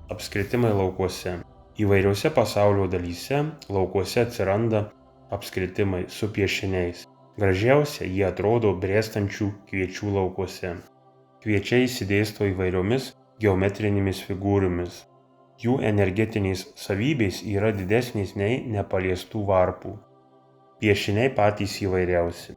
Apskritimai laukuose. Įvairiose pasaulio dalyse laukuose atsiranda apskritimai su piešiniais. Gražiausia jie atrodo brėstančių kviečių laukuose. Kviečiai išsidėsto įvairiomis geometrinėmis figūromis. Jų energetinės savybės yra didesnės nei nepaliestų varpų. Piešiniai patys įvairiausi.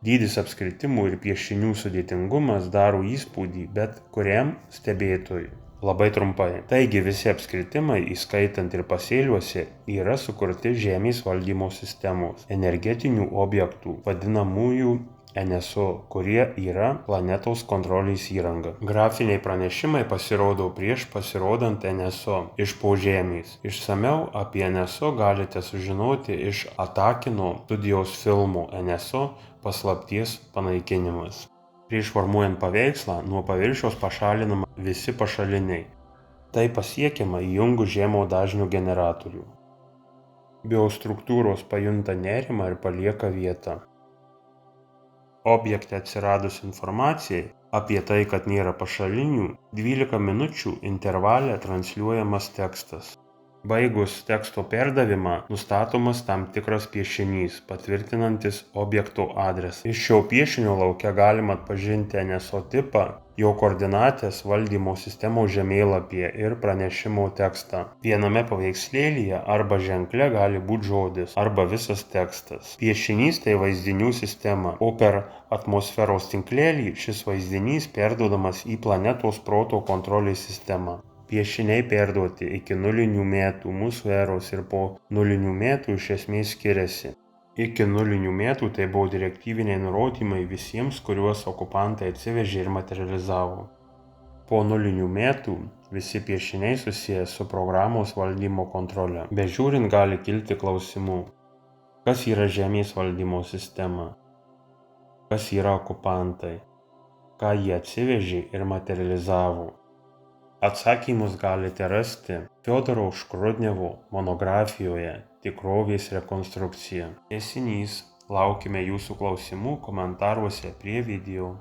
Dydis apskritimų ir piešinių sudėtingumas daro įspūdį bet kuriam stebėtojui. Labai trumpai. Taigi visi apskritimai, įskaitant ir pasėliuose, yra sukurti Žemės valdymo sistemos energetinių objektų, vadinamųjų NSO, kurie yra planetos kontrolės įranga. Grafiniai pranešimai pasirodo prieš pasirodant NSO iš po Žemės. Išsamiau apie NSO galite sužinoti iš Atakino studijos filmo NSO paslapties panaikinimas. Prieš formuojant paveikslą nuo paviršiaus pašalinama visi pašaliniai. Tai pasiekiama įjungus žemo dažnio generatorių. Biostruktūros pajunta nerimą ir palieka vietą. Objekte atsiradus informacijai apie tai, kad nėra pašalinių, 12 minučių intervale transliuojamas tekstas. Baigus teksto perdavimą nustatomas tam tikras piešinys, patvirtinantis objekto adresą. Iš šio piešinio lauke galima atpažinti NSO tipą, jo koordinates valdymo sistemos žemėlapyje ir pranešimo tekstą. Viename paveikslėlyje arba ženkle gali būti žodis arba visas tekstas. Piešinys tai vaizdinių sistema, o per atmosferos tinklelį šis vaizdinys perduodamas į planetos proto kontrolės sistemą. Piešiniai perduoti iki 0 metų mūsų eros ir po 0 metų iš esmės skiriasi. Iki 0 metų tai buvo direktyviniai nurodymai visiems, kuriuos okupantai atsivežė ir materializavo. Po 0 metų visi piešiniai susiję su programos valdymo kontrole. Bežiūrint gali kilti klausimų. Kas yra Žemės valdymo sistema? Kas yra okupantai? Ką jie atsivežė ir materializavo? Atsakymus galite rasti Fiodoro Škrudnevo monografijoje Tikrovės rekonstrukcija. Tęsinys. Laukime jūsų klausimų komentaruose prie video.